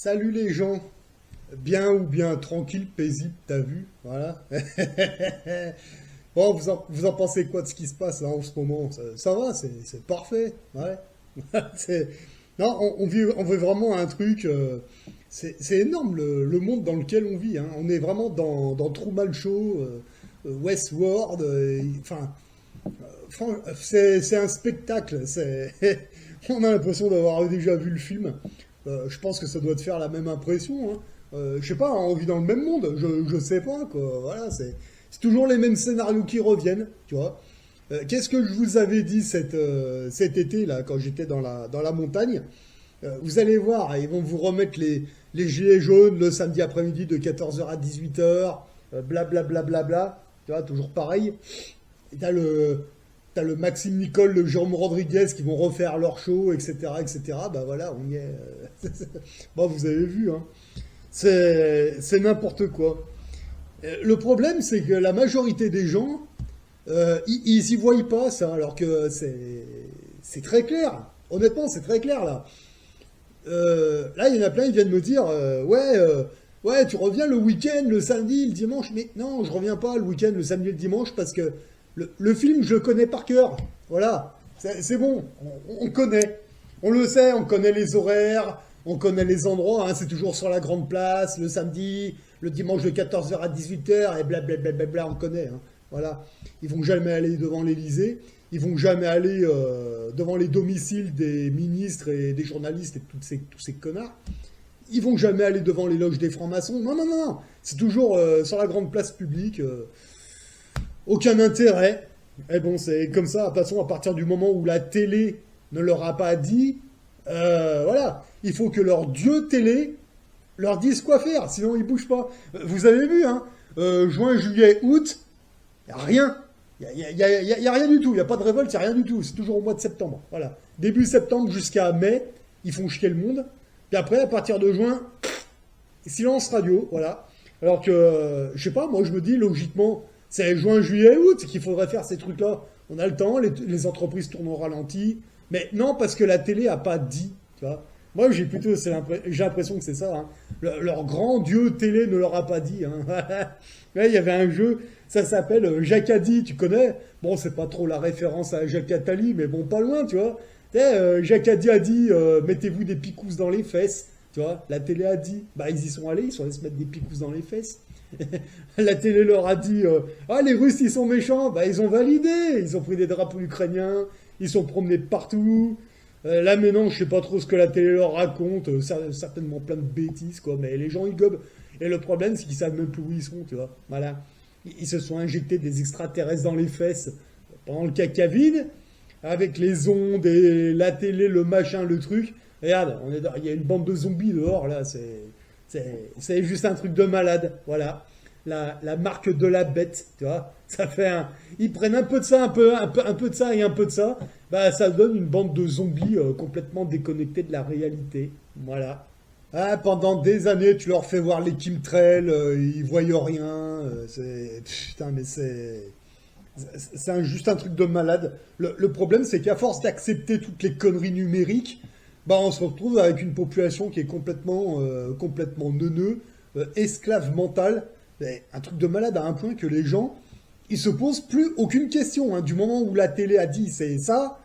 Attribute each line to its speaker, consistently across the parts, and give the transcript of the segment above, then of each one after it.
Speaker 1: Salut les gens, bien ou bien tranquille, paisible, t'as vu, voilà. Bon, vous en pensez quoi de ce qui se passe là en ce moment? Ça va, c'est parfait, ouais. C'est- Non, on vit vraiment un truc, c'est énorme le monde dans lequel on vit, hein. On est vraiment dans Truman Show, Westworld, enfin, c'est un spectacle, on a l'impression d'avoir déjà vu le film. Je pense que ça doit te faire la même impression, hein. Je sais pas, on vit dans le même monde, je sais pas, quoi. Voilà, c'est toujours les mêmes scénarios qui reviennent, tu vois. Qu'est-ce que je vous avais dit cet été, là, quand j'étais dans la montagne? Vous allez voir, ils vont vous remettre les gilets jaunes le samedi après-midi de 14h à 18h, blablabla, tu vois, toujours pareil. Et t'as le Maxime Nicole, le Jérôme Rodriguez qui vont refaire leur show, etc., etc. Bah voilà, on y est. Bon, vous avez vu, hein. C'est n'importe quoi. Le problème, c'est que la majorité des gens, ils y voient pas ça, alors que c'est très clair. Honnêtement, c'est très clair là. Là, il y en a plein, ils viennent me dire, ouais, tu reviens le week-end, le samedi, le dimanche. Mais non, je reviens pas le week-end, le samedi, le dimanche, parce que le film, je le connais par cœur. Voilà, c'est bon, on connaît. On le sait, on connaît les horaires, on connaît les endroits, hein, c'est toujours sur la grande place, le samedi, le dimanche de 14h à 18h, et blablabla, on connaît, hein. Voilà. Ils vont jamais aller devant l'Élysée, ils vont jamais aller devant les domiciles des ministres et des journalistes et tous ces connards. Ils vont jamais aller devant les loges des francs-maçons. Non, non, non, non. C'est toujours sur la grande place publique. Aucun intérêt. Et bon, c'est comme ça. De toute façon, à partir du moment où la télé ne leur a pas dit, voilà, il faut que leur dieu télé leur dise quoi faire, sinon ils bougent pas. Vous avez vu, hein, juin, juillet, août, y a rien. Y a rien du tout. Il n'y a pas de révolte, il n'y a rien du tout. C'est toujours au mois de septembre. Voilà. Début septembre jusqu'à mai, ils font chier le monde. Puis après, à partir de juin, silence radio. Voilà. Alors que, je sais pas, moi je me dis logiquement, c'est juin, juillet, août qu'il faudrait faire ces trucs-là. On a le temps, les entreprises tournent au ralenti. Mais non, parce que la télé a pas dit. Tu vois. Moi, j'ai l'impression que c'est ça, hein. Leur grand dieu télé ne leur a pas dit, hein. Ouais, il y avait un jeu, ça s'appelle Jacadi, tu connais? Bon, c'est pas trop la référence à Jacques Attali, mais bon, pas loin, tu vois. Tu sais, Jacadi a dit, mettez-vous des picousses dans les fesses, tu vois. La télé a dit, bah ils y sont allés, ils sont allés se mettre des picousses dans les fesses. La télé leur a dit, ah les Russes ils sont méchants, bah ils ont validé, ils ont pris des drapeaux ukrainiens, ils sont promenés partout. Là maintenant, je sais pas trop ce que la télé leur raconte, certainement plein de bêtises, quoi, mais les gens ils gobent. Et le problème, c'est qu'ils savent même plus où ils sont, tu vois. Voilà. Ils se sont injectés des extraterrestres dans les fesses pendant le caca vide, avec les ondes et la télé, le machin, le truc. Regarde, il y a une bande de zombies dehors, là, c'est juste un truc de malade, voilà. La marque de la bête, tu vois. Ça fait Ils prennent un peu de ça, un peu de ça et un peu de ça. Bah, ça donne une bande de zombies complètement déconnectés de la réalité. Voilà. Ah, pendant des années, tu leur fais voir les chemtrails, ils voient rien. Putain, mais juste un truc de malade. Le problème, c'est qu'à force d'accepter toutes les conneries numériques, bah, on se retrouve avec une population qui est complètement neuneux, esclave mental. Mais un truc de malade à un point que les gens, ils se posent plus aucune question, hein. Du moment où la télé a dit c'est ça,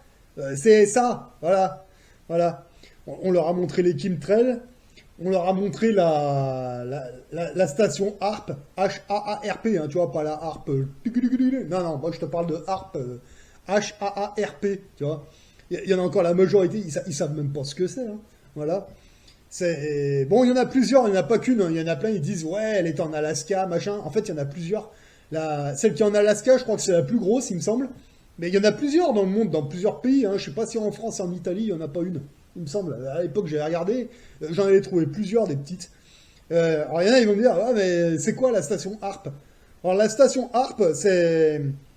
Speaker 1: voilà, voilà. On leur a montré les chemtrails, on leur a montré la station HARP, H-A-A-R-P, hein, tu vois, pas la harpe. Non, non, moi je te parle de HARP, H-A-A-R-P, tu vois. Il y en a encore la majorité, ils savent même pas ce que c'est, hein, voilà. Bon, il y en a plusieurs, il n'y en a pas qu'une, hein. Il y en a plein, ils disent, ouais, elle est en Alaska, machin. En fait, il y en a plusieurs. Celle qui est en Alaska, je crois que c'est la plus grosse, il me semble. Mais il y en a plusieurs dans le monde, dans plusieurs pays, hein. Je sais pas si en France et en Italie, il n'y en a pas une, il me semble. À l'époque, j'avais regardé, j'en avais trouvé plusieurs, des petites. Alors, il y en a, ils vont me dire, ah, mais c'est quoi la station HARP? Alors, la station HARP,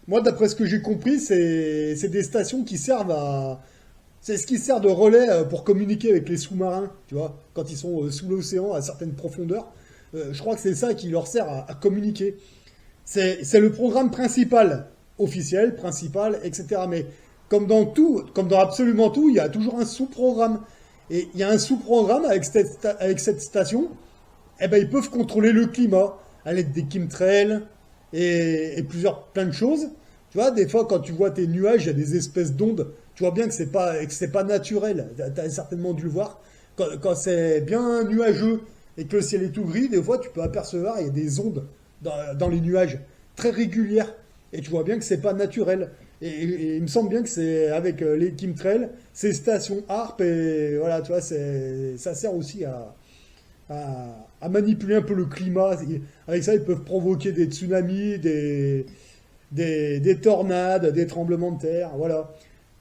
Speaker 1: moi, d'après ce que j'ai compris, c'est des stations qui servent à. C'est ce qui sert de relais pour communiquer avec les sous-marins, tu vois, quand ils sont sous l'océan à certaines profondeurs. Je crois que c'est ça qui leur sert à communiquer. C'est le programme principal, officiel, principal, etc. Mais comme dans tout, comme dans absolument tout, il y a toujours un sous-programme. Et il y a un sous-programme avec cette station, eh ben, ils peuvent contrôler le climat à l'aide des chemtrails et plein de choses. Tu vois, des fois, quand tu vois tes nuages, il y a des espèces d'ondes. Tu vois bien que c'est pas naturel. Tu as certainement dû le voir. Quand c'est bien nuageux et que le ciel est tout gris, des fois, tu peux apercevoir, il y a des ondes dans les nuages, très régulières. Et tu vois bien que c'est pas naturel. Et il me semble bien que c'est avec les chemtrails, ces stations HARP, et voilà, tu vois, ça sert aussi à manipuler un peu le climat. Avec ça, ils peuvent provoquer des tsunamis, des tornades, des tremblements de terre, voilà.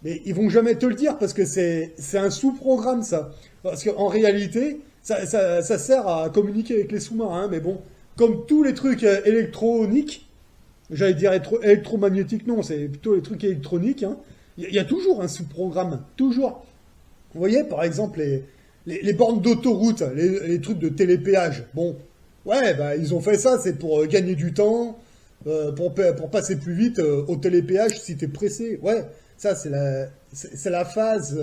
Speaker 1: Mais ils vont jamais te le dire parce que c'est un sous-programme, ça. Parce qu'en réalité, ça sert à communiquer avec les sous-marins, mais bon, comme tous les trucs électroniques, j'allais dire électromagnétiques, non, c'est plutôt les trucs électroniques, hein, il y a toujours un sous-programme, toujours. Vous voyez, par exemple, les bornes d'autoroute, les trucs de télépéage. Bon, ouais, bah, ils ont fait ça, c'est pour gagner du temps, pour passer plus vite au télépéage si t'es pressé. Ouais, ça, c'est la phase.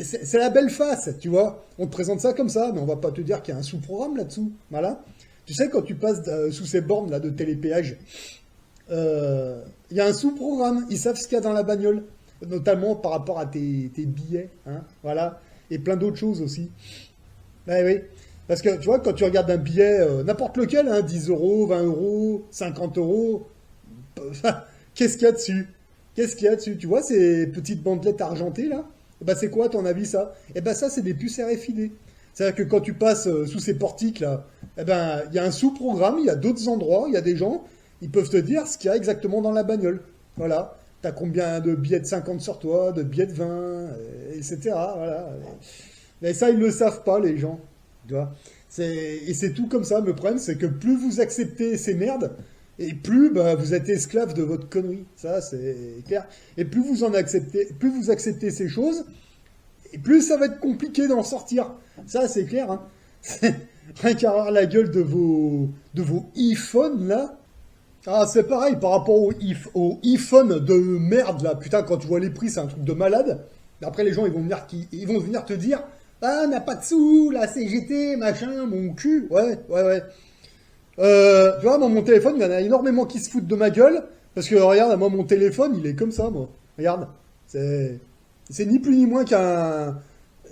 Speaker 1: C'est la belle face, tu vois. On te présente ça comme ça, mais on va pas te dire qu'il y a un sous-programme là-dessous. Voilà. Tu sais, quand tu passes sous ces bornes-là de télépéage, il y a un sous-programme. Ils savent ce qu'il y a dans la bagnole, notamment par rapport à tes billets, hein, voilà, et plein d'autres choses aussi. Ouais, oui. Parce que tu vois, quand tu regardes un billet, n'importe lequel, hein, 10 euros, 20 euros, 50 euros, qu'est-ce qu'il y a dessus? Qu'est-ce qu'il y a dessus? Tu vois ces petites bandelettes argentées là? Eh ben, c'est quoi à ton avis ça? Eh ben ça c'est des puces RFID. C'est-à-dire que quand tu passes sous ces portiques là, eh ben il y a un sous-programme, il y a d'autres endroits, il y a des gens, ils peuvent te dire ce qu'il y a exactement dans la bagnole. Voilà. T'as combien de billets de 50 sur toi, de billets de 20, etc. Voilà. Mais ça, ils ne le savent pas, les gens. Tu vois. Et c'est tout comme ça. Le problème, c'est que plus vous acceptez ces merdes, et plus bah, vous êtes esclave de votre connerie. Ça, c'est clair. Et plus vous acceptez ces choses, et plus ça va être compliqué d'en sortir. Ça, c'est clair. Hein. Rien qu'à voir la gueule de vos iPhones, là. Ah, c'est pareil par rapport au iPhone de merde, là. Putain, quand tu vois les prix, c'est un truc de malade. Après, les gens, ils vont venir te dire, ah, on n'a pas de sous, la CGT, machin, mon cul. Ouais, ouais, ouais. Tu vois, moi, mon téléphone, il y en a énormément qui se foutent de ma gueule. Parce que, regarde, moi, mon téléphone, il est comme ça, moi. Regarde. C'est ni plus ni moins qu'un...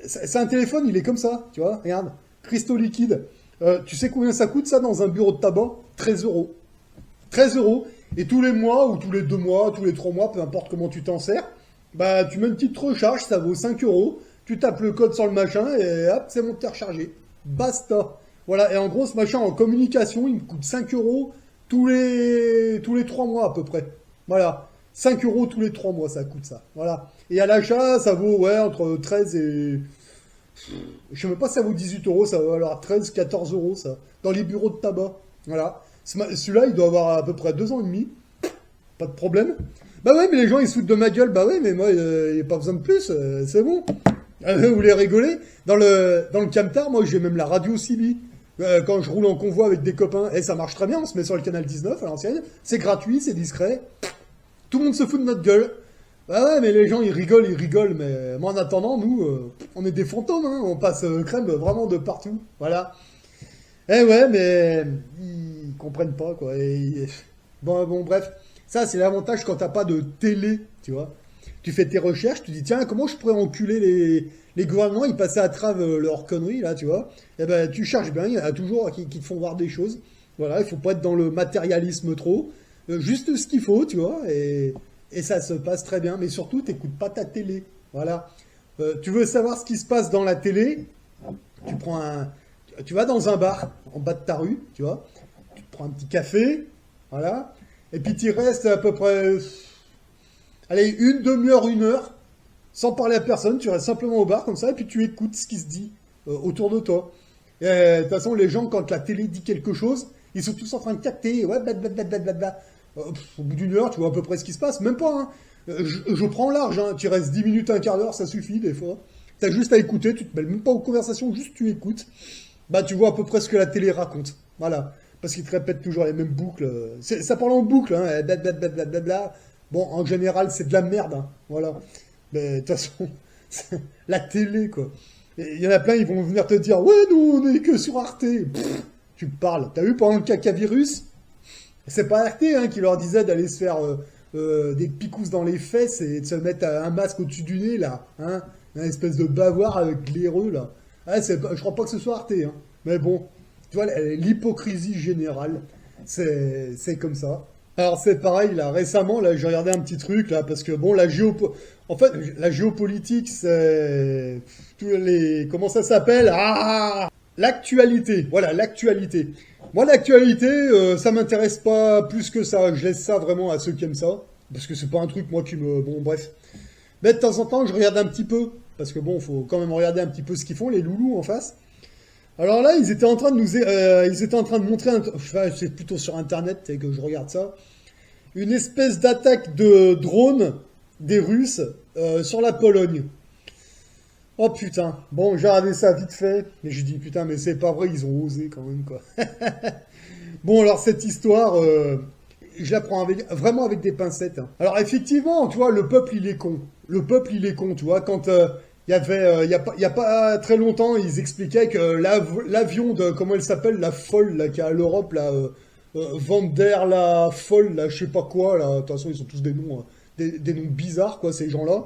Speaker 1: C'est un téléphone, il est comme ça, tu vois. Regarde. Cristaux liquide. Tu sais combien ça coûte, ça, dans un bureau de tabac? 13 euros. 13 euros. Et tous les mois, ou tous les 2 mois, tous les 3 mois, peu importe comment tu t'en sers, bah, tu mets une petite recharge, ça vaut 5 euros. Tu tapes le code sur le machin, et hop, c'est bon, t'es rechargé. Basta. Voilà, et en gros, ce machin en communication, il me coûte 5 euros tous les 3 mois à peu près. Voilà. 5 euros tous les 3 mois, ça coûte ça. Voilà. Et à l'achat, ça vaut, ouais, entre 13 et... Je sais même pas si ça vaut 18 euros, ça va alors 13, 14 euros, ça. Dans les bureaux de tabac. Voilà. Celui-là, il doit avoir à peu près 2 ans et demi. Pas de problème. Bah ouais, mais les gens, ils se foutent de ma gueule. Bah ouais, mais moi, il n'y a pas besoin de plus. C'est bon. Vous voulez rigoler? Dans le camtar, moi, j'ai même la radio CB. Quand je roule en convoi avec des copains, et ça marche très bien, on se met sur le canal 19 à l'ancienne. C'est gratuit, c'est discret. Tout le monde se fout de notre gueule. Bah ouais, mais les gens, ils rigolent. Mais moi, en attendant, nous, on est des fantômes. Hein, on passe crème vraiment de partout. Voilà. Eh ouais, mais ils comprennent pas, quoi. Bon, bref. Ça, c'est l'avantage quand t'as pas de télé, tu vois. Tu fais tes recherches, tu dis, tiens, comment je pourrais enculer les gouvernements, ils passaient à travers leurs conneries, là, tu vois. Eh ben, tu cherches bien, il y en a toujours qui te font voir des choses. Voilà, il faut pas être dans le matérialisme trop. Juste ce qu'il faut, tu vois, et ça se passe très bien. Mais surtout, t'écoutes pas ta télé. Voilà. Tu veux savoir ce qui se passe dans la télé? Tu vas dans un bar en bas de ta rue, tu vois, tu te prends un petit café, voilà, et puis tu restes à peu près, allez, une demi-heure, 1 heure, sans parler à personne, tu restes simplement au bar comme ça, et puis tu écoutes ce qui se dit autour de toi. Et de toute façon, les gens, quand la télé dit quelque chose, ils sont tous en train de capter, ouais, blablabla. Au bout d'1 heure, tu vois à peu près ce qui se passe, même pas, hein. Je prends large, hein. Tu restes 10 minutes, un quart d'heure, ça suffit des fois. T'as juste à écouter, tu te mêles même pas aux conversations, juste tu écoutes. Bah, tu vois à peu près ce que la télé raconte. Voilà. Parce qu'ils te répètent toujours les mêmes boucles. Ça parle en boucle, hein. Blablabla. Bon, en général, c'est de la merde, hein. Voilà. Mais de toute façon, c'est la télé, quoi. Il y en a plein, ils vont venir te dire, ouais, nous, on est que sur Arte. Pff, tu me parles. T'as vu pendant le cacavirus? C'est pas Arte hein, qui leur disait d'aller se faire des picousses dans les fesses et de se mettre un masque au-dessus du nez, là. Hein, une espèce de bavoir avec glaireux, là. Ah, je crois pas que ce soit Arte, hein. Mais bon, tu vois, l'hypocrisie générale, c'est comme ça. Alors c'est pareil, là, récemment, là, j'ai regardé un petit truc, là, parce que, bon, en fait, la géopolitique, c'est... Tous les... Comment ça s'appelle? Ah! L'actualité, voilà, l'actualité. Moi, l'actualité, ça m'intéresse pas plus que ça. Je laisse ça vraiment à ceux qui aiment ça. Parce que c'est pas un truc, moi, qui me... Bon, bref. Mais de temps en temps, je regarde un petit peu. Parce que bon, faut quand même regarder un petit peu ce qu'ils font, les loulous en face. Alors là, ils étaient en train de ils étaient en train de montrer, enfin, c'est plutôt sur Internet et que je regarde ça, une espèce d'attaque de drone des Russes sur la Pologne. Oh putain. Bon, j'ai regardé ça vite fait, mais j'ai dit putain, mais c'est pas vrai, ils ont osé quand même quoi. Bon, alors cette histoire, je la prends vraiment avec des pincettes, hein. Alors effectivement, tu vois, le peuple il est con. Le peuple il est con, tu vois, quand il y avait, il y a pas très longtemps, ils expliquaient que l'avion de, comment elle s'appelle, la folle, là, qui est à l'Europe, là, Van der la folle, là, je sais pas quoi, là, de toute façon, ils sont tous des noms, des noms bizarres, quoi, ces gens-là.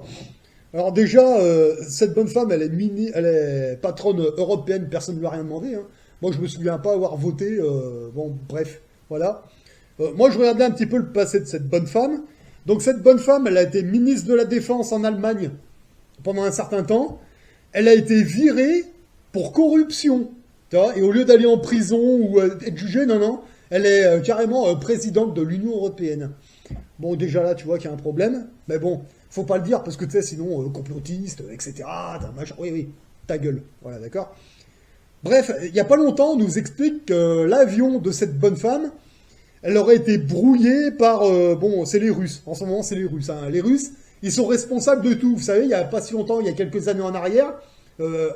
Speaker 1: Alors déjà, cette bonne femme, elle est patronne européenne, personne ne lui a rien demandé, hein. Moi, je me souviens pas avoir voté, bon, bref, voilà. Moi, je regardais un petit peu le passé de cette bonne femme. Donc, cette bonne femme, elle a été ministre de la Défense en Allemagne pendant un certain temps. Elle a été virée pour corruption. Tu vois, et au lieu d'aller en prison ou être jugée, non, non, elle est carrément présidente de l'Union européenne. Bon, déjà là, tu vois qu'il y a un problème. Mais bon, faut pas le dire parce que tu sais, sinon, complotiste, etc. Machin. Oui, oui, ta gueule. Voilà, d'accord. Bref, il n'y a pas longtemps, on nous explique que l'avion de cette bonne femme, elle aurait été brouillée par... bon, c'est les Russes. En ce moment, c'est les Russes. Hein. Les Russes, ils sont responsables de tout. Vous savez, il n'y a pas si longtemps, il y a quelques années en arrière,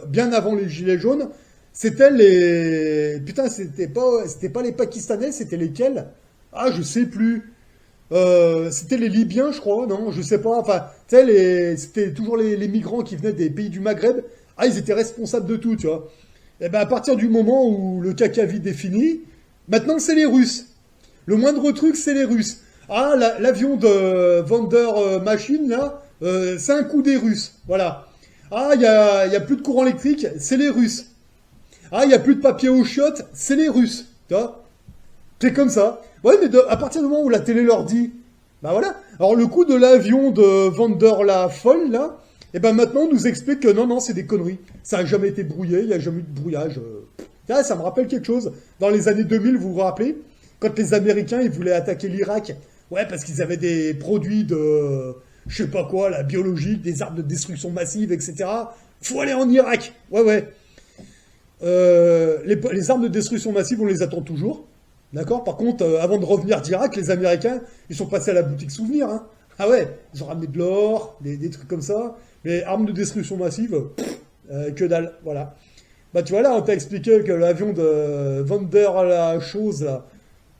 Speaker 1: bien avant les Gilets jaunes, c'était les... Putain, c'était pas les Pakistanais, c'était lesquels? Ah, je sais plus. C'était les Libyens, je crois, non? Je sais pas. Enfin, tu sais, c'était toujours les migrants qui venaient des pays du Maghreb. Ah, ils étaient responsables de tout, tu vois. Et ben, à partir du moment où le caca vide est fini, maintenant, c'est les Russes. Le moindre truc, c'est les Russes. Ah, l'avion de Vander Machine, là, c'est un coup des Russes. Voilà. Ah, il y a plus de courant électrique, c'est les Russes. Ah, il y a plus de papier aux chiottes, c'est les Russes. Tu vois? C'est comme ça. Ouais, mais à partir du moment où la télé leur dit, bah voilà. Alors, le coup de l'avion de Vander la folle, là, et ben maintenant, on nous explique que non, non, c'est des conneries. Ça a jamais été brouillé, il n'y a jamais eu de brouillage. Ah, ça me rappelle quelque chose. Dans les années 2000, vous vous rappelez? Quand les Américains, ils voulaient attaquer l'Irak, ouais, parce qu'ils avaient des produits de, je sais pas quoi, la biologique, des armes de destruction massive, etc. Faut aller en Irak. Ouais, ouais. Les armes de destruction massive, on les attend toujours. D'accord. Par contre, avant de revenir d'Irak, les Américains, ils sont passés à la boutique souvenir, hein. Ah ouais, ils ont ramené de l'or, des trucs comme ça. Mais armes de destruction massive, que dalle, voilà. Bah tu vois là, on t'a expliqué que l'avion de Vander la chose là,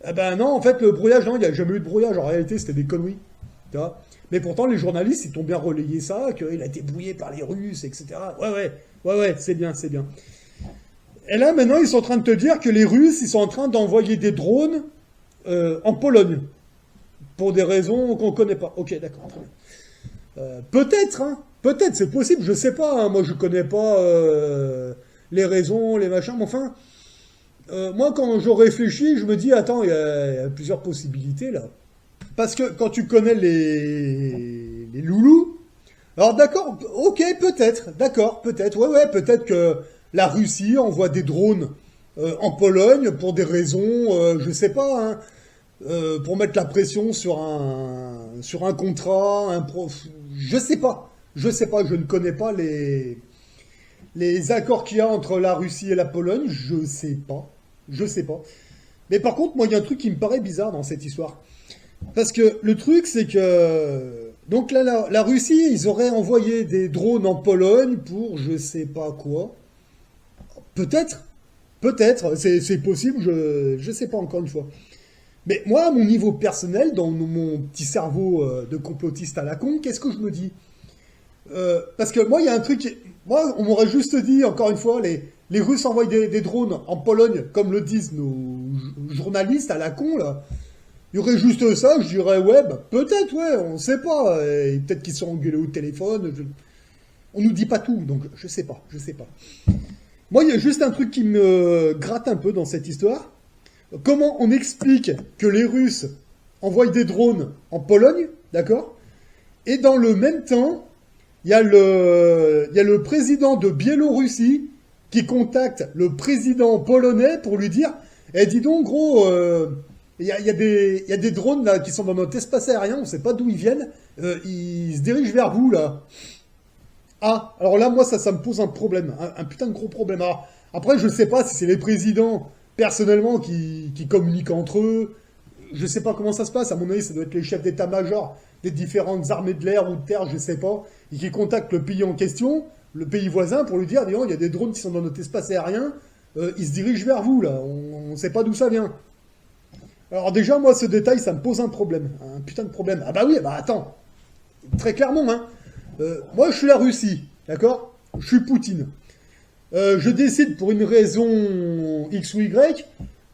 Speaker 1: eh ben non, en fait, le brouillage, non, il n'y a jamais eu de brouillage. En réalité, c'était des conneries. Tu vois. Mais pourtant, les journalistes, ils t'ont bien relayé ça, qu'il a été brouillé par les Russes, etc. Ouais, ouais, ouais, ouais, c'est bien, c'est bien. Et là, maintenant, ils sont en train de te dire que les Russes, ils sont en train d'envoyer des drones en Pologne. Pour des raisons qu'on ne connaît pas. Ok, d'accord, très bien. Peut-être, hein. Peut-être, c'est possible, je sais pas. Hein. Moi, je connais pas les raisons, les machins, mais enfin... moi, quand je réfléchis, je me dis, attends, il y a plusieurs possibilités là. Parce que quand tu connais les loulous, alors d'accord, ok, peut-être, d'accord, peut-être, ouais, ouais, peut-être que la Russie envoie des drones en Pologne pour des raisons, je sais pas, hein, pour mettre la pression sur un contrat, je sais pas, je ne connais pas les accords qu'il y a entre la Russie et la Pologne, je sais pas. Je sais pas. Mais par contre, moi, il y a un truc qui me paraît bizarre dans cette histoire. Parce que le truc, c'est que... Donc là, la Russie, ils auraient envoyé des drones en Pologne pour je sais pas quoi. Peut-être. Peut-être. C'est possible, je sais pas encore une fois. Mais moi, à mon niveau personnel, dans mon petit cerveau de complotiste à la con, qu'est-ce que je me dis? Parce que moi, il y a un truc... Moi, on m'aurait juste dit, encore une fois, les Russes envoient des drones en Pologne, comme le disent nos journalistes à la con, là. Il y aurait juste ça, je dirais, ouais, bah, peut-être, ouais, on sait pas. Et peut-être qu'ils sont engueulés au téléphone. On nous dit pas tout, donc je sais pas, je sais pas. Moi, il y a juste un truc qui me gratte un peu dans cette histoire. Comment on explique que les Russes envoient des drones en Pologne, d'accord? Et dans le même temps, il y a le président de Biélorussie qui contacte le président polonais pour lui dire, eh, dis donc, gros, il y a des drones là qui sont dans notre espace aérien, on sait pas d'où ils viennent, ils se dirigent vers vous là. Ah, alors là, moi, ça me pose un problème, un putain de gros problème. Alors, après, je sais pas si c'est les présidents, personnellement, qui communiquent entre eux. Je sais pas comment ça se passe. À mon avis, ça doit être les chefs d'état-major des différentes armées de l'air ou de terre, je sais pas, et qui contactent le pays en question, le pays voisin, pour lui dire, dis donc, il y a des drones qui sont dans notre espace aérien, ils se dirigent vers vous, là. On sait pas d'où ça vient. Alors déjà, moi, ce détail, ça me pose un problème. Un putain de problème. Ah bah oui, bah attends. Très clairement, hein. Moi, je suis la Russie, d'accord? Je suis Poutine. Je décide, pour une raison X ou Y,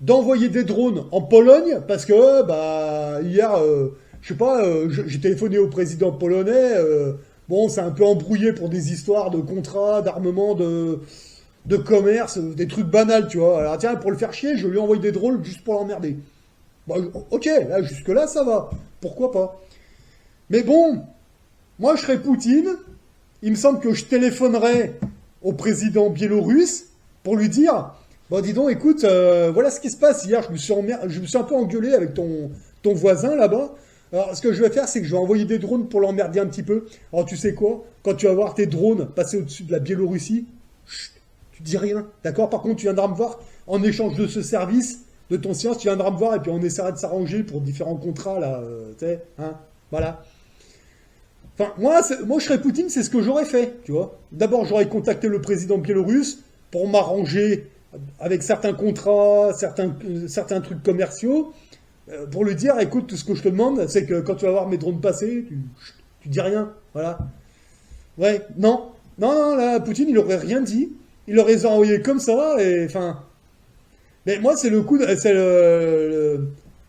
Speaker 1: d'envoyer des drones en Pologne, parce que, bah, hier, je sais pas, j'ai téléphoné au président polonais, bon, c'est un peu embrouillé pour des histoires de contrats, d'armement, de commerce, des trucs banals, tu vois. Alors tiens, pour le faire chier, je lui envoie des drones juste pour l'emmerder. Bon, ok, là, jusque-là, ça va. Pourquoi pas? Mais bon, moi, je serais Poutine. Il me semble que je téléphonerais au président biélorusse pour lui dire, bon, dis donc, écoute, voilà ce qui se passe. Hier, je me suis un peu engueulé avec ton voisin là-bas. Alors, ce que je vais faire, c'est que je vais envoyer des drones pour l'emmerder un petit peu. Alors, tu sais quoi? Quand tu vas voir tes drones passer au-dessus de la Biélorussie, chut, tu dis rien, d'accord? Par contre, tu viendras me voir en échange de ce service, de ton science, tu viendras me voir et puis on essaiera de s'arranger pour différents contrats, là, tu sais, hein, voilà. Enfin, moi, je serais Poutine, c'est ce que j'aurais fait, tu vois. D'abord, j'aurais contacté le président biélorusse pour m'arranger avec certains contrats, certains trucs commerciaux, pour lui dire, écoute, tout ce que je te demande, c'est que quand tu vas voir mes drones passer, tu dis rien, voilà. Ouais, non, non, non, là, Poutine, il aurait rien dit, il aurait envoyé comme ça, et enfin... Mais moi, c'est le coup,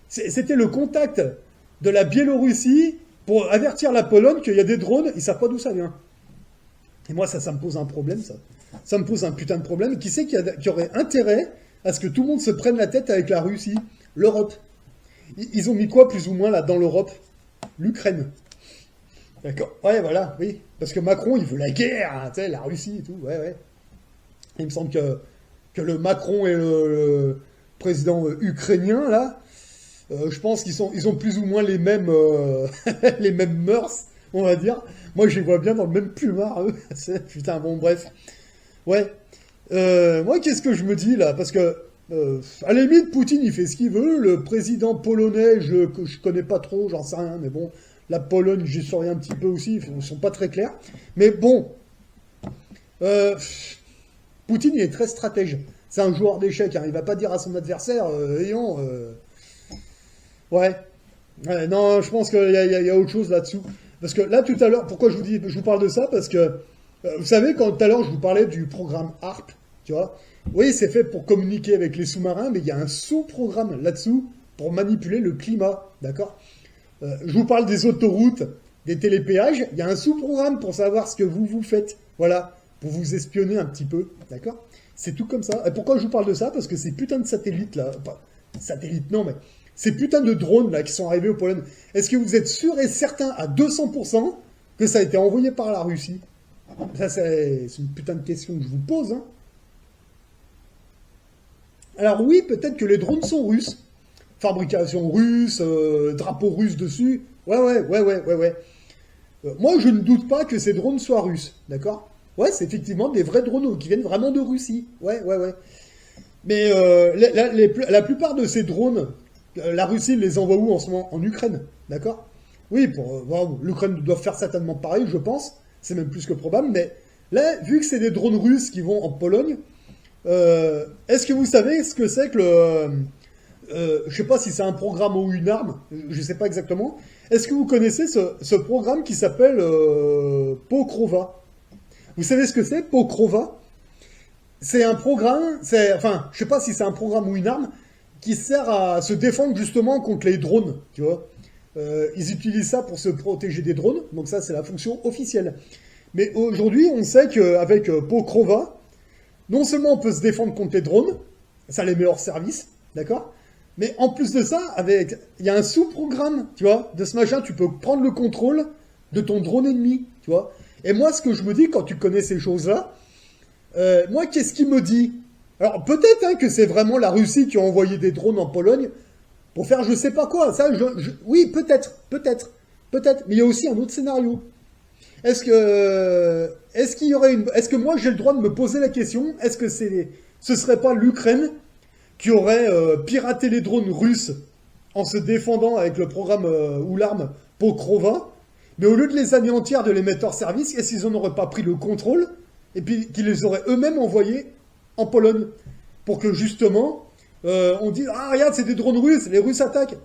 Speaker 1: c'était le contact de la Biélorussie pour avertir la Pologne qu'il y a des drones, ils savent pas d'où ça vient. Et moi, ça me pose un problème, ça. Ça me pose un putain de problème. Qui c'est qui aurait intérêt à ce que tout le monde se prenne la tête avec la Russie? L'Europe. Ils ont mis quoi, plus ou moins, là, dans l'Europe? L'Ukraine. D'accord. Ouais, voilà, oui. Parce que Macron, il veut la guerre, hein, tu sais, la Russie et tout. Ouais, ouais. Il me semble que le Macron et le président ukrainien, là, je pense ils ont plus ou moins les mêmes, les mêmes mœurs, on va dire. Moi, je les vois bien dans le même plumard, eux. Putain, bon, bref. Ouais. Moi, qu'est-ce que je me dis, là? Parce que, à la limite, Poutine, il fait ce qu'il veut. Le président polonais, que je connais pas trop, j'en sais rien, mais bon, la Pologne, j'y saurais un petit peu aussi, ils sont pas très clairs. Mais bon, Poutine, il est très stratège. C'est un joueur d'échecs, hein. Il va pas dire à son adversaire, ayons... Ouais. Ouais, non, je pense qu'il y a autre chose là-dessous. Parce que là, tout à l'heure, pourquoi je vous parle de ça? Parce que, vous savez, quand tout à l'heure, je vous parlais du programme HARP, tu vois? Oui, c'est fait pour communiquer avec les sous-marins, mais il y a un sous-programme là-dessous pour manipuler le climat, d'accord? Je vous parle des autoroutes, des télépéages, il y a un sous-programme pour savoir ce que vous faites, voilà, pour vous espionner un petit peu, d'accord? C'est tout comme ça. Et pourquoi je vous parle de ça? Parce que ces putains de satellites, là, pas satellites, non, mais ces putains de drones, là, qui sont arrivés au Pologne, est-ce que vous êtes sûr et certain à 200% que ça a été envoyé par la Russie? Ça, c'est une putain de question que je vous pose, hein. Alors oui, peut-être que les drones sont russes. Fabrication russe, drapeau russe dessus. Ouais, ouais, ouais, ouais, ouais, ouais. Moi, je ne doute pas que ces drones soient russes, d'accord? Ouais, c'est effectivement des vrais drones qui viennent vraiment de Russie. Ouais, ouais, ouais. Mais la plupart de ces drones, la Russie les envoie où en ce moment? En Ukraine, d'accord? Oui, bon, l'Ukraine doit faire certainement pareil, je pense. C'est même plus que probable. Mais là, vu que c'est des drones russes qui vont en Pologne, est-ce que vous savez ce que c'est que le... je sais pas si c'est un programme ou une arme, je sais pas exactement. Est-ce que vous connaissez ce programme qui s'appelle Pokrova? Vous savez ce que c'est, Pokrova? C'est un programme, enfin, je sais pas si c'est un programme ou une arme, qui sert à se défendre justement contre les drones, tu vois. Ils utilisent ça pour se protéger des drones, donc ça c'est la fonction officielle. Mais aujourd'hui, on sait qu'avec Pokrova, non seulement on peut se défendre contre les drones, ça les met hors service, d'accord? Mais en plus de ça, il y a un sous-programme, tu vois, de ce machin, tu peux prendre le contrôle de ton drone ennemi, tu vois. Et moi, ce que je me dis quand tu connais ces choses-là, moi, qu'est-ce qui me dit? Alors peut-être hein, que c'est vraiment la Russie qui a envoyé des drones en Pologne pour faire je sais pas quoi. Ça, oui, peut-être. Mais il y a aussi un autre scénario. Est-ce que moi j'ai le droit de me poser la question? Est-ce que ce serait pas l'Ukraine qui aurait piraté les drones russes en se défendant avec le programme ou l'arme Pokrova, mais au lieu de les anéantir, de les mettre hors service, est-ce qu'ils n'en auraient pas pris le contrôle et puis qu'ils les auraient eux-mêmes envoyés en Pologne pour que justement on dise ah regarde c'est des drones russes, les Russes attaquent.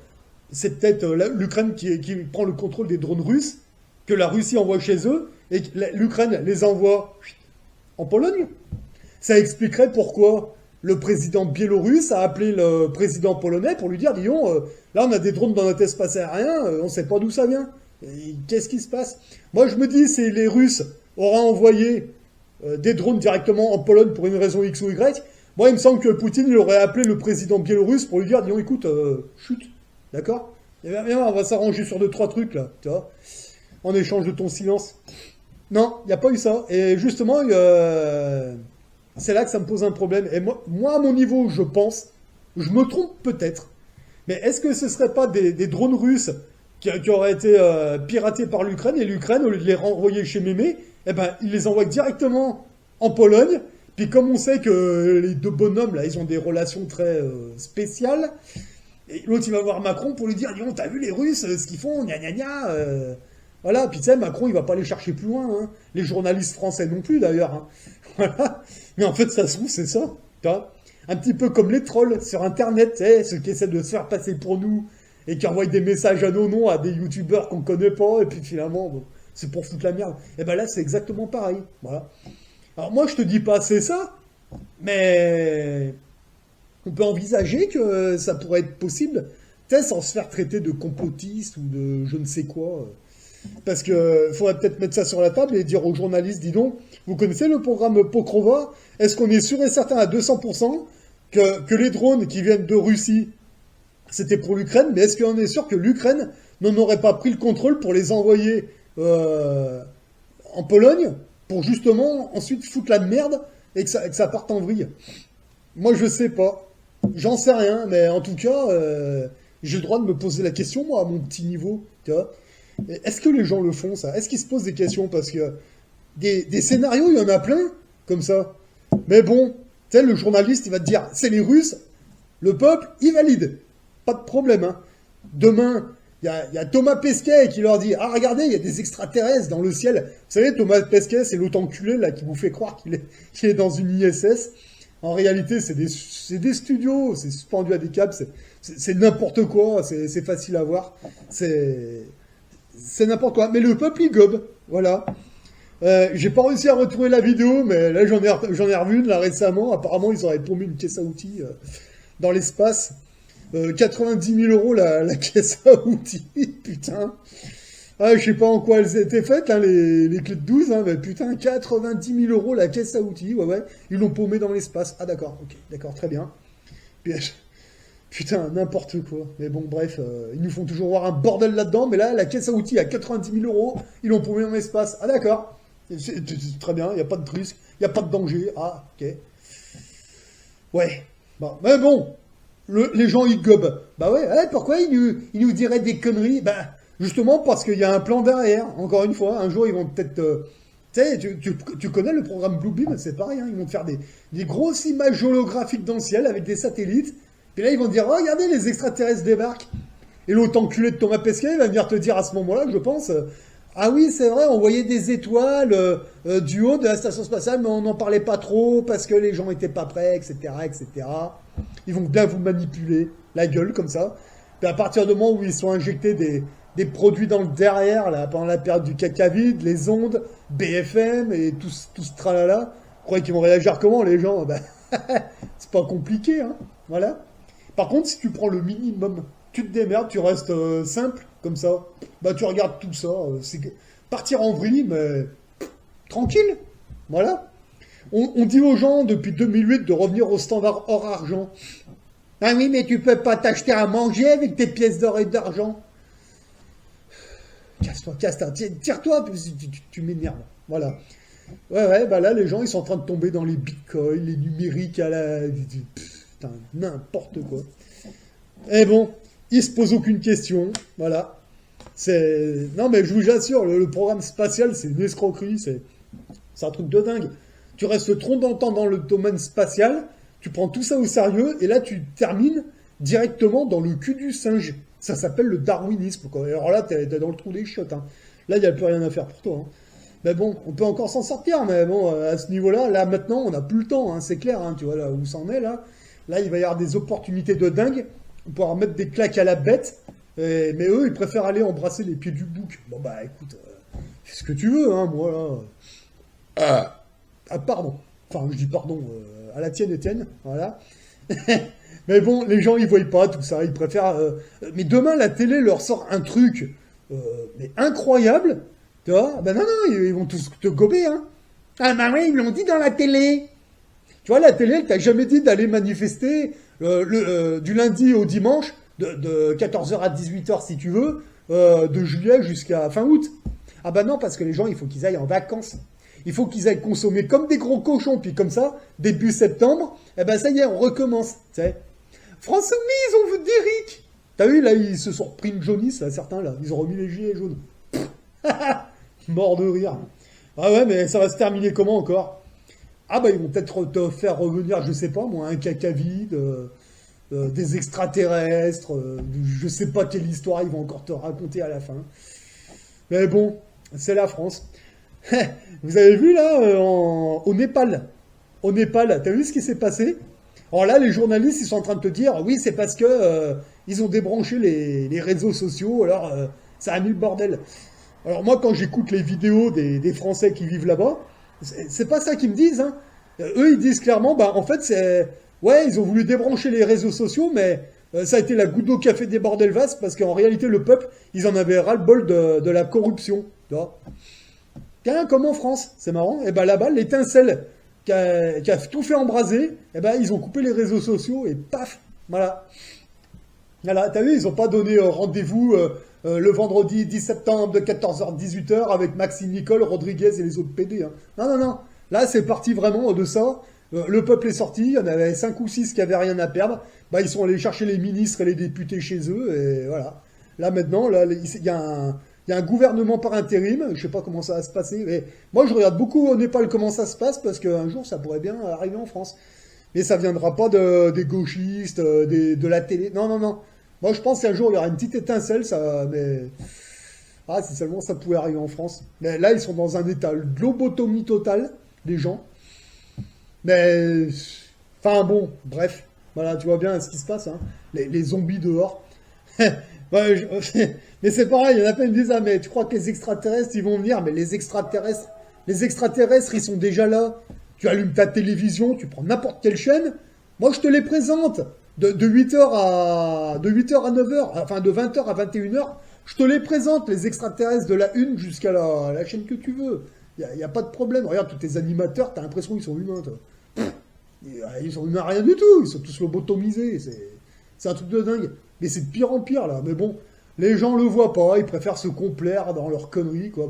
Speaker 1: C'est peut-être l'Ukraine qui prend le contrôle des drones russes que la Russie envoie chez eux et que l'Ukraine les envoie en Pologne. Ça expliquerait pourquoi le président biélorusse a appelé le président polonais pour lui dire, disons, là on a des drones dans notre espace aérien, on ne sait pas d'où ça vient. Qu'est-ce qui se passe? Moi je me dis, c'est les Russes auraient envoyé des drones directement en Pologne pour une raison X ou Y. Moi il me semble que Poutine il aurait appelé le président biélorusse pour lui dire, disons, écoute, chute, d'accord? Eh bien, on va s'arranger sur 2-3 trucs là, tu vois, en échange de ton silence. Non, il n'y a pas eu ça. Et justement, c'est là que ça me pose un problème. Et moi, à mon niveau, je pense, je me trompe peut-être, mais est-ce que ce ne serait pas des drones russes qui auraient été piratés par l'Ukraine, et l'Ukraine, au lieu de les renvoyer chez Mémé, eh ben, ils les envoient directement en Pologne. Puis comme on sait que les deux bonhommes, là, ils ont des relations très spéciales, et l'autre, il va voir Macron pour lui dire, dis donc, t'as vu les Russes, ce qu'ils font, gna gna gna voilà, puis tu sais, Macron, il va pas les chercher plus loin, hein. Les journalistes français non plus, d'ailleurs, hein. Voilà. Mais en fait, ça se trouve, c'est ça. Tu vois, un petit peu comme les trolls sur Internet, tu sais, ceux qui essaient de se faire passer pour nous et qui envoient des messages à nos noms à des youtubeurs qu'on connaît pas, et puis finalement, bon, c'est pour foutre la merde. Et ben là, c'est exactement pareil. Voilà. Alors moi, je te dis pas c'est ça, mais on peut envisager que ça pourrait être possible, tu sais, sans se faire traiter de complotiste ou de je ne sais quoi. Parce que faudrait peut-être mettre ça sur la table et dire aux journalistes, dis donc, vous connaissez le programme Pokrova? Est-ce qu'on est sûr et certain à 200% que les drones qui viennent de Russie, c'était pour l'Ukraine? Mais est-ce qu'on est sûr que l'Ukraine n'en aurait pas pris le contrôle pour les envoyer en Pologne pour justement ensuite foutre la merde et que ça parte en vrille? Moi, je sais pas. J'en sais rien, mais en tout cas, j'ai le droit de me poser la question, moi, à mon petit niveau, tu vois. Est-ce que les gens le font, ça? Est-ce qu'ils se posent des questions? Parce que des scénarios, il y en a plein, comme ça. Mais bon, tu sais, le journaliste, il va te dire, c'est les Russes, le peuple, il valide. Pas de problème, hein. Demain, il y a Thomas Pesquet qui leur dit, ah, regardez, il y a des extraterrestres dans le ciel. Vous savez, Thomas Pesquet, c'est l'autre enculé, là, qui vous fait croire qu'il est dans une ISS. En réalité, c'est des studios, c'est suspendu à des câbles, c'est n'importe quoi, c'est facile à voir. C'est n'importe quoi. Mais le peuple, il gobe. Voilà. J'ai pas réussi à retrouver la vidéo, mais là, j'en ai revu une, là, récemment. Apparemment, ils auraient paumé une caisse à outils dans l'espace. 90 000 euros la caisse à outils. Putain. Ah, je sais pas en quoi elles étaient faites, hein, les clés de 12, hein, mais putain, 90 000 euros la caisse à outils. Ouais. Ils l'ont paumé dans l'espace. Ah, d'accord. Ok. D'accord. Très bien. Puis, putain, n'importe quoi. Mais bon, bref, ils nous font toujours voir un bordel là-dedans, mais là, la caisse à outils à 90 000 euros, ils l'ont paumé dans l'espace. Ah d'accord, c'est très bien, il n'y a pas de risque, il n'y a pas de danger. Ah, ok. Ouais, bon, mais bon, les gens, ils gobent. Bah ouais, pourquoi ils nous diraient des conneries? Bah, justement parce qu'il y a un plan derrière, encore une fois, un jour, ils vont peut-être... tu sais, tu connais le programme Bluebeam, c'est pareil, hein, ils vont te faire des grosses images holographiques dans le ciel avec des satellites. Puis là, ils vont te dire, oh, regardez, les extraterrestres débarquent. Et l'autre enculé de Thomas Pesquet va venir te dire à ce moment-là, je pense, ah oui, c'est vrai, on voyait des étoiles du haut de la station spatiale, mais on n'en parlait pas trop parce que les gens n'étaient pas prêts, etc., etc. Ils vont bien vous manipuler la gueule comme ça. Puis à partir du moment où ils sont injectés des produits dans le derrière, là, pendant la période du caca vide, les ondes, BFM et tout ce tralala. Vous croyez qu'ils vont réagir comment, les gens? Ben, c'est pas compliqué, hein. Voilà. Par contre, si tu prends le minimum, tu te démerdes, tu restes simple, comme ça, bah tu regardes tout ça. Partir en vrille, mais tranquille. Voilà. On dit aux gens depuis 2008 de revenir au standard hors argent. Ah oui, mais tu peux pas t'acheter à manger avec tes pièces d'or et d'argent. Casse-toi, casse-toi, tire-toi, tu m'énerves. Voilà. Ouais, bah là, les gens, ils sont en train de tomber dans les bitcoins, les numériques à la... Putain, n'importe quoi. Et bon, ils se posent aucune question. Voilà. Non, mais je vous assure, le programme spatial, c'est une escroquerie, c'est un truc de dingue. Tu restes trop longtemps dans le domaine spatial, tu prends tout ça au sérieux, et là, tu termines directement dans le cul du singe. Ça s'appelle le darwinisme, quoi. Alors là, t'es dans le trou des chiottes, hein. Là, il n'y a plus rien à faire pour toi, hein. Mais bon, on peut encore s'en sortir, mais bon, à ce niveau-là, là, maintenant, on n'a plus le temps, hein, c'est clair, hein, tu vois, là où ça en est, là. Là, il va y avoir des opportunités de dingue, on pourra mettre des claques à la bête, mais eux, ils préfèrent aller embrasser les pieds du bouc. Bon, bah, écoute, fais ce que tu veux, hein, moi, là. Ah, pardon. Enfin, je dis pardon, à la tienne, Étienne, voilà. Mais bon, les gens, ils voient pas tout ça, ils préfèrent... Mais demain, la télé leur sort un truc, mais incroyable, tu vois. Ben non, non, ils vont tous te gober, hein. Ah ben oui, ils l'ont dit dans la télé. Tu vois, la télé, elle t'a jamais dit d'aller manifester du lundi au dimanche, de 14h à 18h si tu veux, de juillet jusqu'à fin août. Ah ben non, parce que les gens, il faut qu'ils aillent en vacances. Il faut qu'ils aillent consommer comme des gros cochons, puis comme ça, début septembre, eh ben ça y est, on recommence, tu sais. France Insoumise, on veut d'Éric. T'as vu, là, ils se sont repris une jaunisse, là, certains, là. Ils ont remis les gilets jaunes. Mort de rire. Ah ouais, mais ça va se terminer comment encore? Ah bah, ils vont peut-être te faire revenir, je sais pas, moi, un caca vide, des extraterrestres, je sais pas quelle histoire ils vont encore te raconter à la fin. Mais bon, c'est la France. Vous avez vu, là, au Népal? Au Népal, t'as vu ce qui s'est passé? Alors là, les journalistes, ils sont en train de te dire, oui, c'est parce que ils ont débranché les réseaux sociaux, alors ça a mis le bordel. Alors moi, quand j'écoute les vidéos des Français qui vivent là-bas, c'est pas ça qu'ils me disent, hein. Eux, ils disent clairement, bah en fait, c'est... Ouais, ils ont voulu débrancher les réseaux sociaux, mais ça a été la goutte d'eau qui a fait des bordels vastes, parce qu'en réalité, le peuple, ils en avaient ras-le-bol de la corruption, tu vois. Tiens, comme en France, c'est marrant, et ben là-bas, l'étincelle qui a tout fait embraser, et ben ils ont coupé les réseaux sociaux, et paf, voilà. Voilà, t'as vu, ils n'ont pas donné rendez-vous le vendredi 10 septembre de 14h à 18h avec Maxime Nicole, Rodriguez et les autres PD, hein. Non, non, non. Là, c'est parti vraiment de ça. Le peuple est sorti, il y en avait 5 ou 6 qui avaient rien à perdre. Bah, ils sont allés chercher les ministres et les députés chez eux, et voilà. Là, maintenant, là, il y a un gouvernement par intérim, je sais pas comment ça va se passer, mais moi, je regarde beaucoup au Népal comment ça se passe, parce qu'un jour, ça pourrait bien arriver en France. Mais ça viendra pas des gauchistes, de la télé. Non, non, non. Moi, je pense qu'un jour, il y aura une petite étincelle, ça, mais... Ah, si seulement ça pouvait arriver en France. Mais là, ils sont dans un état de lobotomie totale, les gens. Mais... Enfin, bon, bref. Voilà, tu vois bien ce qui se passe, hein. Les zombies dehors. Ouais, mais c'est pareil, il y en a plein qui me disent, ah, mais tu crois que les extraterrestres, ils vont venir? Mais les extraterrestres, ils sont déjà là. Tu allumes ta télévision, tu prends n'importe quelle chaîne. Moi, je te les présente. De 8h à 9h, enfin de 20h à 21h, je te les présente, les extraterrestres de la une jusqu'à la chaîne que tu veux. Il n'y a pas de problème. Regarde, tous tes animateurs, t'as l'impression qu'ils sont humains, toi. Ils sont humains rien du tout, ils sont tous lobotomisés. C'est un truc de dingue. Mais c'est de pire en pire, là. Mais bon, les gens le voient pas, ils préfèrent se complaire dans leurs conneries, quoi.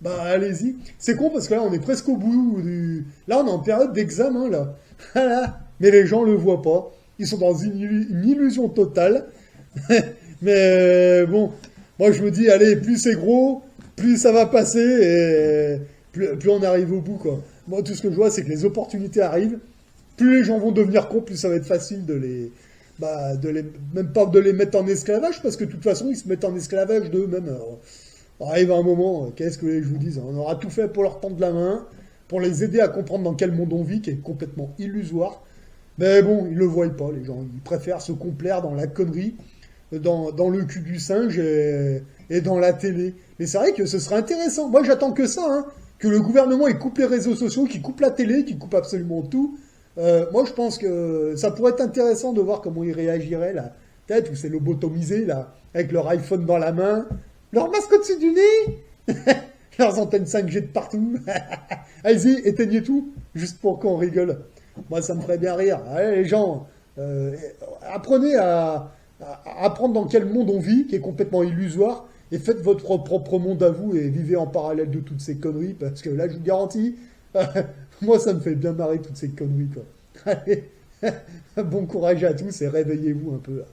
Speaker 1: Bah allez-y. C'est con parce que là, on est presque au bout du... Là, on est en période d'examen, là. Voilà. Mais les gens le voient pas. Ils sont dans une illusion totale. Mais bon, moi je me dis, allez, plus c'est gros, plus ça va passer et plus on arrive au bout, quoi. Moi, tout ce que je vois, c'est que les opportunités arrivent. Plus les gens vont devenir cons, plus ça va être facile même pas de les mettre en esclavage, parce que de toute façon, ils se mettent en esclavage d'eux-mêmes. Alors, arrive un moment, qu'est-ce que je vous dis, on aura tout fait pour leur tendre la main, pour les aider à comprendre dans quel monde on vit, qui est complètement illusoire. Mais bon, ils le voient pas, les gens. Ils préfèrent se complaire dans la connerie, dans le cul du singe, et dans la télé. Mais c'est vrai que ce serait intéressant. Moi, j'attends que ça, hein, que le gouvernement il coupe les réseaux sociaux, qu'il coupe la télé, qu'il coupe absolument tout. Moi, je pense que ça pourrait être intéressant de voir comment ils réagiraient, là. Peut-être où c'est lobotomisé, là, avec leur iPhone dans la main, leur masque au-dessus du nez, leurs antennes 5G de partout. Allez-y, éteignez tout, juste pour qu'on rigole. Moi, ça me ferait bien rire. Allez, les gens, euh, apprenez à apprendre dans quel monde on vit, qui est complètement illusoire, et faites votre propre monde à vous et vivez en parallèle de toutes ces conneries, parce que là, je vous garantis, moi, ça me fait bien marrer toutes ces conneries, quoi. Allez, bon courage à tous et réveillez-vous un peu, là.